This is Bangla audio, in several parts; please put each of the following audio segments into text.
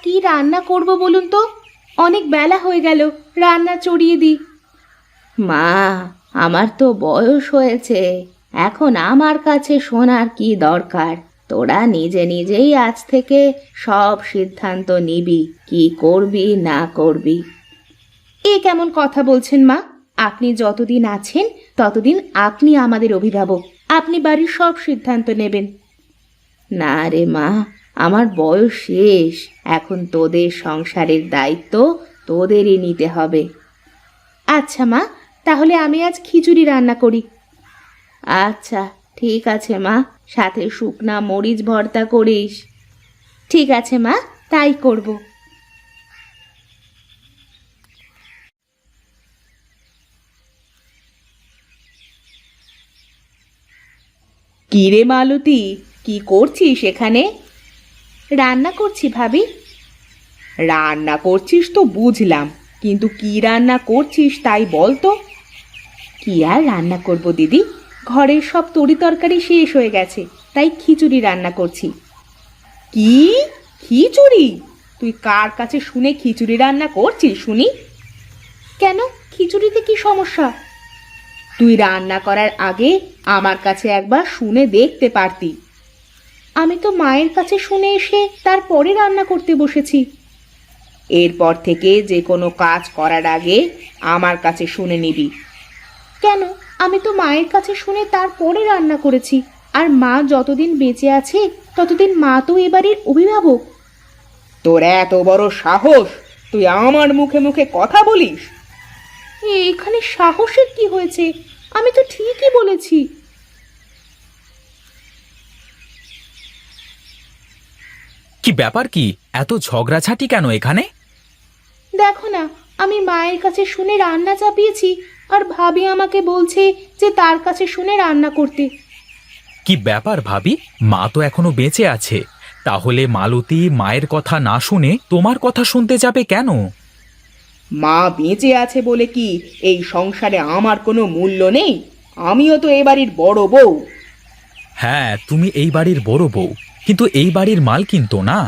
কি রান্না করব বলুন তো? অনেক বেলা হয়ে গেল, রান্না চড়িয়ে দিই। মা, আমার তো বয়স হয়েছে, এখন আমার কাছে শোনার কি দরকার? তোরা নিজে নিজেই আজ থেকে সব সিদ্ধান্ত নিবি, কি করবি না করবি। এ কেমন কথা বলছেন মা? আপনি যতদিন আছেন ততদিন আপনি আমাদের অভিভাবক, আপনি বাড়ির সব সিদ্ধান্ত নেবেন। না রে মা, আমার বয়স শেষ, এখন তোদের সংসারের দায়িত্ব তোদেরই নিতে হবে। আচ্ছা মা, তাহলে আমি আজ খিচুড়ি রান্না করি। আচ্ছা ঠিক আছে মা, সাথে শুকনা মরিচ ভর্তা করিস। ঠিক আছে মা, তাই করব। কি রে মালতী, কি করছিস এখানে? রান্না করছি ভাবি। রান্না করছিস তো বুঝলাম, কিন্তু কি রান্না করছিস তাই বল তো। কি আর রান্না করব দিদি, ঘরের সব তরি তরকারি শেষ হয়ে গেছে, তাই খিচুড়ি রান্না করছি। কি? খিচুড়ি? তুই কার কাছে শুনে খিচুড়ি রান্না করছিস শুনি? কেন, খিচুড়িতে কি সমস্যা? তুই রান্না করার আগে আমার কাছে একবার শুনে দেখতে পারতি। আমি তো মায়ের কাছে শুনে এসে তারপরে রান্না করতে বসেছি। এরপর থেকে যে কোনো কাজ করার আগে আমার কাছে শুনে নিবি। কেন, আমি তো মায়ের কাছে শুনে তারপরে রান্না করেছি, আর মা যতদিন বেঁচে আছে ততদিন মা তো এ বাড়ির অভিভাবক। তোর এত বড় সাহস, তুই আমার মুখে মুখে কথা বলিস? এখানে সাহসের কি হয়েছে? আমি তো ঠিকই বলেছি। কি ব্যাপার? কি এত ঝগড়াঝাটি কেন এখানে? দেখো না, আমি মায়ের কাছে শুনে রান্না চাপিয়েছি, আর ভাবি আমাকে বলছে যে তার কাছে শুনে রান্না করতে। কি ব্যাপার ভাবি, মা তো এখনো বেঁচে আছে, তাহলে মালতী মায়ের কথা না শুনে তোমার কথা শুনতে যাবে কেন? মা বেঁচে আছে বলে কি এই সংসারে আমার কোনো মূল্য নেই? আমিও তো এ বাড়ির বড় বউ। হ্যাঁ, তুমি এই বাড়ির বড় বউ, কিন্তু এই বাড়ির মালকিন তো না।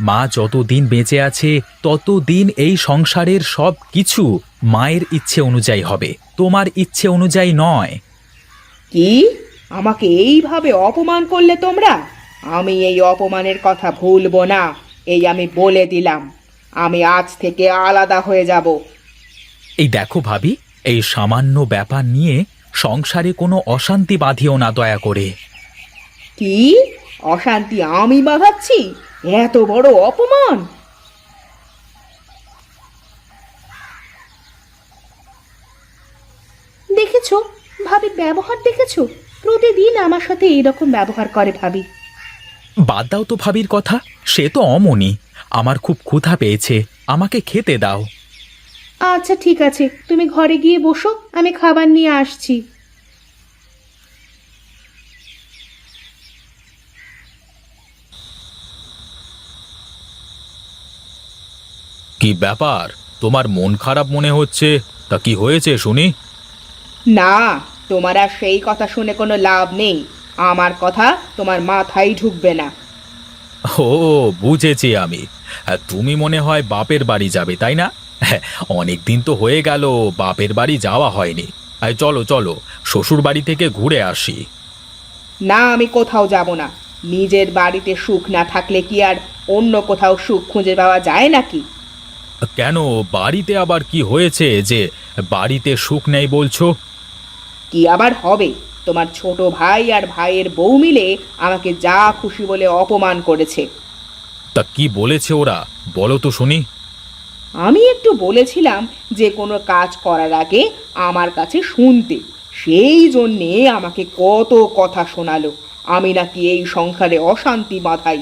মা যতদিন বেঁচে আছে ততদিন এই সংসারের সব কিছু মায়ের ইচ্ছে অনুযায়ী হবে, তোমার ইচ্ছে অনুযায়ী নয়। কি? আমাকে এইভাবে অপমান করলে তোমরা? আমি এই অপমানের কথা ভুলবো না, এই আমি বলে দিলাম। আমি আজ থেকে আলাদা হয়ে যাব। এই দেখো ভাবি, এই সামান্য ব্যাপার নিয়ে সংসারে কোনো অশান্তি বাঁধিও না দয়া করে। কি? অশান্তি আমি বাঁধাচ্ছি? এত বড় অপমান! দেখেছো ভাবির ব্যবহার, দেখেছো? প্রতিদিন আমার সাথে এইরকম ব্যবহার করে ভাবি। বাদ দাও তো ভাবির কথা, সে তো অমনি। আমার খুব ক্ষুধা পেয়েছে, আমাকে খেতে দাও। আচ্ছা ঠিক আছে, তুমি ঘরে গিয়ে বসো, আমি খাবার নিয়ে আসছি। কি ব্যাপার, তোমার মন খারাপ মনে হচ্ছে? তা কি হয়েছে শুনি? না, তোমার আর সেই কথা শুনে কোনো লাভ নেই। আমার কথা তোমার মাথায় ঢুকবে না। ও, বুঝেছি আমি। তুমি মনে হয় বাপের বাড়ি যাবে, তাই না? অনেক দিন তো হয়ে গেল বাপের বাড়ি যাওয়া হয়নি। চলো চলো, শ্বশুর বাড়ি থেকে ঘুরে আসি। না, আমি কোথাও যাব না। নিজের বাড়িতে সুখ না থাকলে কি আর অন্য কোথাও সুখ খুঁজে পাওয়া যায় নাকি? কেন, বাড়িতে আবার কি হয়েছে যে বাড়িতে সুখ নেই বলছো? কি আবার হবে? তোমার ছোট ভাই আর ভাইয়ের বউ মিলে আমাকে যা খুশি বলে অপমান করেছে। তা কি বলেছে ওরা, বলো তো শুনি। আমি একটু বলেছিলাম যে কোনো কাজ করার আগে আমার কাছে শুনতে, সেই জন্যে আমাকে কত কথা শোনালো। আমি নাকি এই সংসারে অশান্তি বাঁধাই।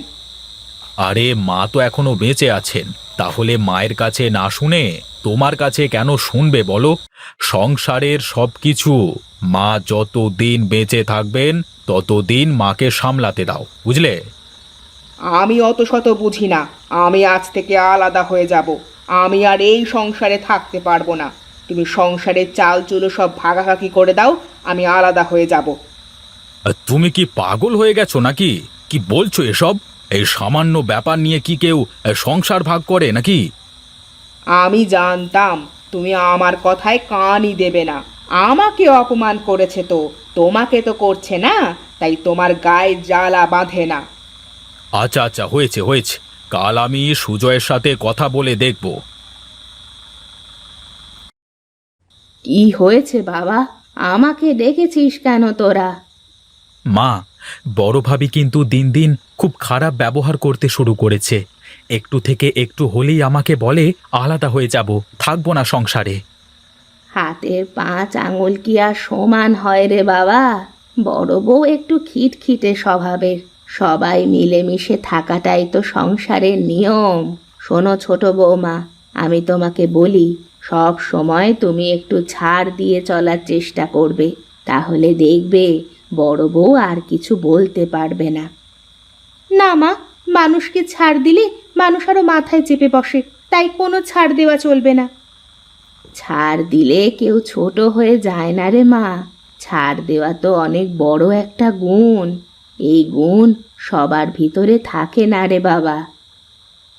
আরে মা তো এখনো বেঁচে আছেন, তাহলে মায়ের কাছে না শুনে তোমার কাছে কেন শুনবে বলো? সংসারের সবকিছু মা যতদিন বেঁচে থাকবেন ততদিন মাকে সামলাতে দাও, বুঝলে? আমি অত শত বুঝি না। আমি আজ থেকে আলাদা হয়ে যাব। আমি আর এই সংসারে থাকতে পারবো না। তুমি সংসারের চাল চুলো সব ভাগাভাগি করে দাও, আমি আলাদা হয়ে যাব। তুমি কি পাগল হয়ে গেছো নাকি? কি বলছো এসব? এই সামান্য ব্যাপার নিয়ে কি কেউ সংসার ভাগ করে নাকি? আমি জানতাম তুমি আমার কথায় কানই দেবে না। আমাকে অপমান করেছে তো, তোমাকে তো করছে না, তাই তোমার গায়ে জ্বালা বাঁধে না। আচ্ছা আচ্ছা, হয়েছে হয়েছে, কাল আমি সুজয়ের সাথে কথা বলে দেখব। কি হয়েছে বাবা? আমাকে ডেকেছিস কেন তোরা? মা, বড় ভাবি কিন্তু দিন দিন খুব খারাপ ব্যবহার করতে শুরু করেছে। একটু থেকে একটু হলেই আমাকে বলে আলাদা হয়ে যাব, থাকবো না সংসারে। হাতের 5 আঙুল কি আর সমান হয় রে বাবা? বড় বউ একটু খিটখিটে স্বভাবের। সবাই মিলেমিশে থাকাটাই তো সংসারের নিয়ম। শোনো ছোট বৌমা, আমি তোমাকে বলি, সব সময় তুমি একটু ছাড় দিয়ে চলার চেষ্টা করবে, তাহলে দেখবে বড় বউ আর কিছু বলতে পারবে না। না মা, মানুষকে ছাড় দিলে মানুষ আরো মাথায় চেপে বসে, তাই কোনো ছাড় দেওয়া চলবে না। ছাড় দিলে কেউ ছোট হয়ে যায় না রে মা। ছাড় দেওয়া তো অনেক বড় একটা গুণ। এই গুণ সবার ভিতরে থাকে না রে বাবা।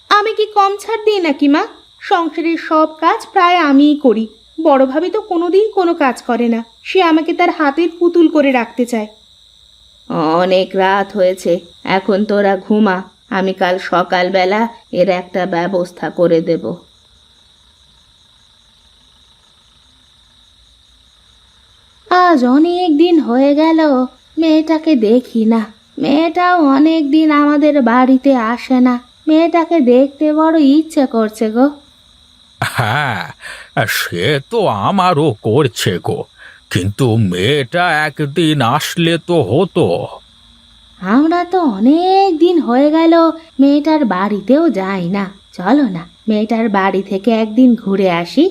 আমি কি কম ছাড় দিই নাকি মা? সংসারের সব কাজ প্রায় আমিই করি। বড় ভাবি তো কোনোদিন কোনো কাজ করে না, সে আমাকে তার হাতের পুতুল করে রাখতে চায়। অনেক রাত হয়েছে, এখন তোরা ঘুমা। আমি কাল সকালবেলা এর একটা ব্যবস্থা করে দেব। আজ অনেক দিন হয়ে গেল মেয়েটাকে দেখি না। মেয়েটাও অনেক দিন আমাদের বাড়িতে আসে না। মেয়েটাকে দেখতে বড় ইচ্ছে করছে গো। হ্যাঁ, সে তো আমারও করছে গো, কিন্তু মেয়েটা একদিন আসলে তো হতো। আমরা তো অনেক দিন হয়ে গেল মেয়েটার বাড়িতেও যাই না। চলো না, মেয়েটার বাড়ি থেকে একদিন ঘুরে আসি।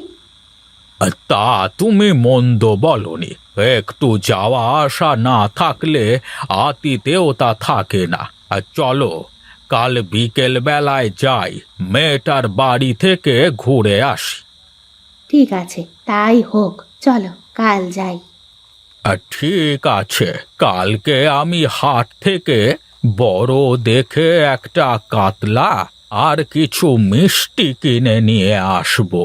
তা তুমি মন্দ বলনি, একটু যাওয়া আসা না থাকলে আতিথেয়তা থাকে না। আর চলো, কাল বিকেল বেলায় যাই, মেয়েটার বাড়ি থেকে ঘুরে আসি। ঠিক আছে, তাই হোক, চলো কাল যাই। ঠিক আছে, কালকে আমি হাট থেকে বড় দেখে একটা কাতলা আর কিছু মিষ্টি কিনে নিয়ে আসবো।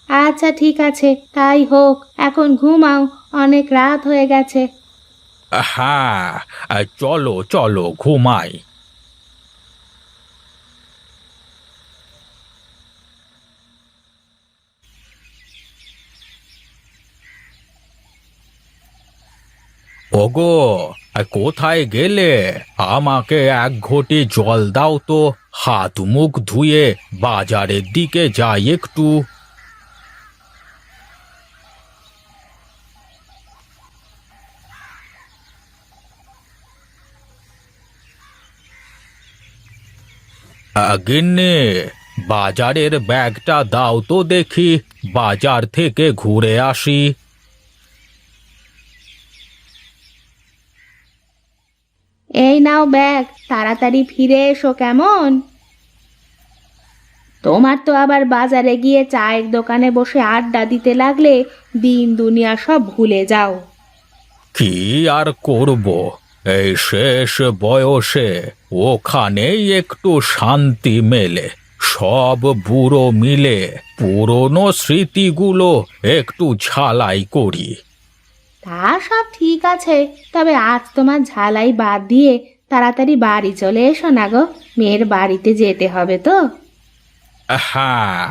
আচ্ছা ঠিক আছে, তাই হোক। এখন ঘুমাও, অনেক রাত হয়ে গেছে। হ্যাঁ, চলো চলো ঘুমাই। ওগো, কোথায় গেলে? আমাকে এক ঘটি জল দাও তো, হাত মুখ ধুয়ে বাজারের দিকে যাই একটু। গিন্নি, বাজারের ব্যাগটা দাও তো দেখি, বাজার থেকে ঘুরে আসি। এই নাও ব্যাগ, তাড়াতাড়ি ফিরে এসো কেমন? তোমার তো আবার বাজারে গিয়ে চায়ের দোকানে বসে আড্ডা দিতে লাগলে দিন দুনিয়া সব ভুলে যাও। কি আর করব, এই শেষ বয়সে ওখানেই একটু শান্তি মেলে। সব বুড়ো মিলে পুরনো স্মৃতিগুলো একটু ঝালাই করি। তা সব ঠিক আছে, তবে আজ তোমার ঝালাই বাদ দিয়ে তাড়াতাড়ি বাড়ি চলে এসো না গো, মেয়ের বাড়িতে যেতে হবে তো। হ্যাঁ,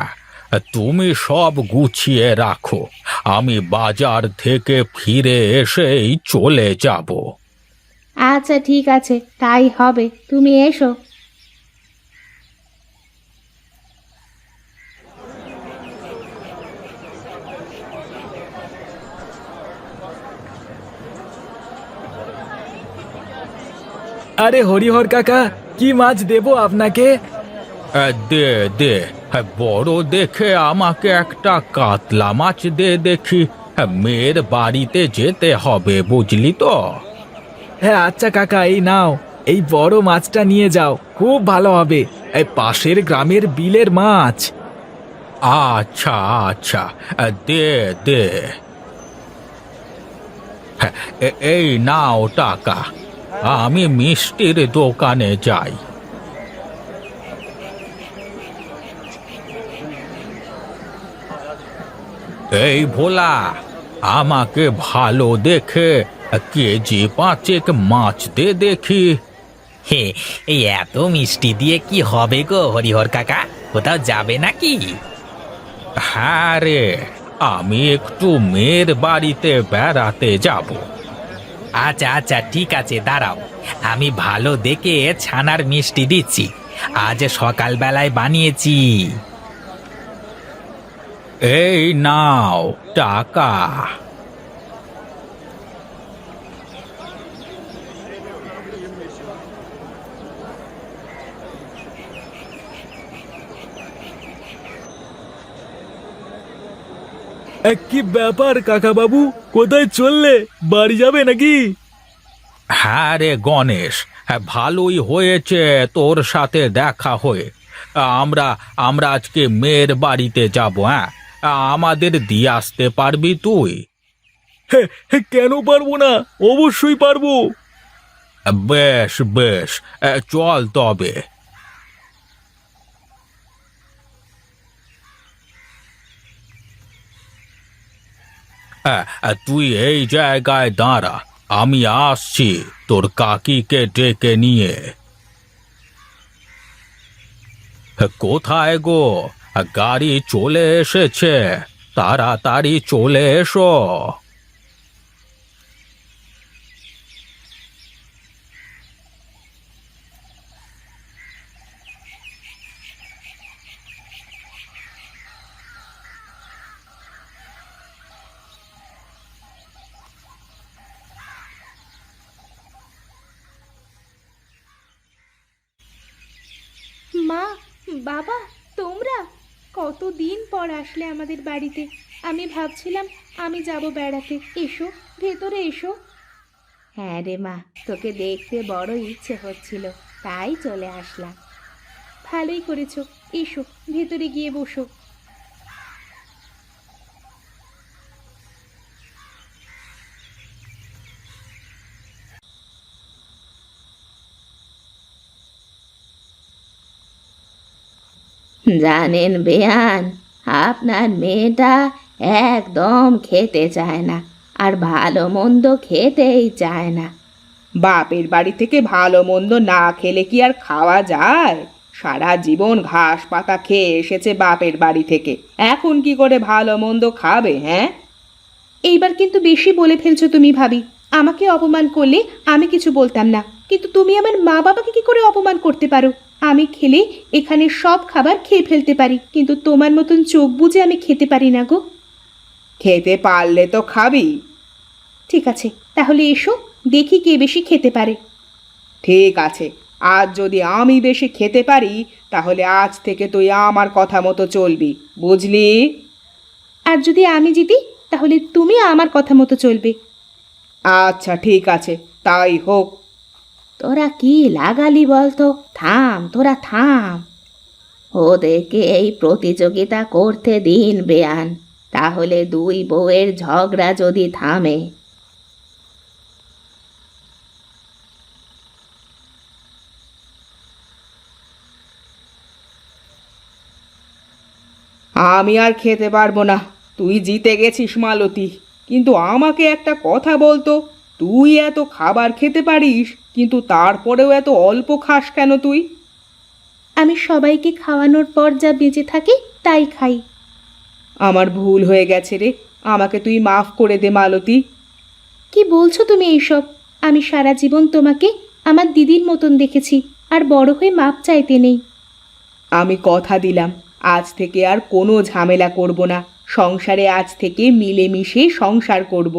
তুমি সব গুছিয়ে রাখো, আমি বাজার থেকে ফিরে এসেই চলে যাব। আচ্ছা ঠিক আছে, তাই হবে, তুমি এসো। আরে হরিহর কাকা, কি মাছ দেবো আপনাকে? দে দে, বড় দেখে আমাকে একটা কাতলা মাছ দে দেখি। মেয়ের বাড়িতে যেতে হবে, বুঝলি তো। হ্যাঁ আচ্ছা কাকা, এই নাও, এই বড় মাছটা নিয়ে যাও, খুব ভালো হবে। এই পাশের গ্রামের বিলের মাছ। আচ্ছা আচ্ছা, দে দে। এই নাও টাকা, আমি মিষ্টির দোকানে যাই। এই ভোলা, আমাকে ভালো দেখে কেজি 5 মাছ দে দেখি। হে, এই এত মিষ্টি দিয়ে কি হবে গো হরিহর কাকা? কোথাও যাবে নাকি? হ্যাঁ রে, আমি একটু মেয়ের বাড়িতে বেড়াতে যাব। আচ্ছা আচ্ছা, ঠিক আছে, দাঁড়াও, আমি ভালো দেখে ছানার মিষ্টি দিচ্ছি। আজ সকালবেলায় বানিয়েছি। এই নাও টাকা। কি ব্যাপার কাকা বাবু, কোথায় চললে? বাড়ি যাবে নাকি? হ্যাঁ রে গণেশ, হ্যাঁ, ভালোই হয়েছে তোর সাথে দেখা হয়ে। আমরা আমরা আজকে মেয়ের বাড়িতে যাব। হ্যাঁ, আমাদের দিয়ে আসতে পারবি তুই? কেন পারবো না, অবশ্যই পারবো। বেশ বেশ, চল তবে। তুই এই জায়গায় দাঁড়া, আমি আসছি তোর কাকিকে ডেকে নিয়ে। কোথায় গো? গাড়ি চলে এসেছে, তাড়াতাড়ি চলে এসো। মা, বাবা, তোমরা কতদিন পর আসলে আমাদের বাড়িতে। আমি ভাবছিলাম আমি যাব বেড়াতে। এসো, ভেতরে এসো। হ্যাঁ রে মা, তোকে দেখতে বড় ইচ্ছে হচ্ছিল, তাই চলে আসলাম। ভালোই করেছো, এসো ভেতরে গিয়ে বসো। জানেন বেয়ান, আপনার মেয়েটা একদম খেতে চায় না, আর ভালো মন্দ খেতেই চায় না। বাপের বাড়ি থেকে ভালো মন্দ না খেলে কি আর খাওয়া যায়? সারা জীবন ঘাস পাতা খেয়ে এসেছে বাপের বাড়ি থেকে, এখন কি করে ভালো মন্দ খাবে? হ্যাঁ, এইবার কিন্তু বেশি বলে ফেলছো তুমি ভাবি। আমাকে অপমান করলে আমি কিছু বলতাম না, কিন্তু তুমি আমার মা বাবাকে কি করে অপমান করতে পারো? আমি খেলে এখানে সব খাবার খেয়ে ফেলতে পারি, কিন্তু তোমার মতন চোখ বুজে আমি খেতে পারি না গো। খেতে পারলে তো খাবি। ঠিক আছে, তাহলে এসো, দেখি কে বেশি খেতে পারে। ঠিক আছে, আজ যদি আমি বেশি খেতে পারি, তাহলে আজ থেকে তুই আমার কথা মতো চলবি, বুঝলি? আর যদি আমি জিতি, তাহলে তুমি আমার কথা মতো চলবে। আচ্ছা ঠিক আছে, তাই হোক। তোরা কি লাগালি বলতো? থাম, তোরা থাম। ওদেরকে এই প্রতিযোগিতা করতে দিন বেয়ান, তাহলে দুই বউয়ের ঝগড়া যদি থামে। আমি আর খেতে পারবো না, তুই জিতে গেছিস মালতী। কিন্তু আমাকে একটা কথা বলতো, তুই এত খাবার খেতে পারিস, কিন্তু তারপরেও এত অল্প খাস কেন তুই? আমি সবাইকে খাওয়ানোর পর যা বেঁচে থাকে তাই খাই। আমার ভুল হয়ে গেছে রে, আমাকে তুই মাফ করে দে মালতী। কি বলছো তুমি এইসব? আমি সারা জীবন তোমাকে আমার দিদির মতন দেখেছি, আর বড় হয়ে মাপ চাইতে নেই। আমি কথা দিলাম, আজ থেকে আর কোনো ঝামেলা করব না, সংসারে আজ থেকে মিলেমিশে সংসার করব।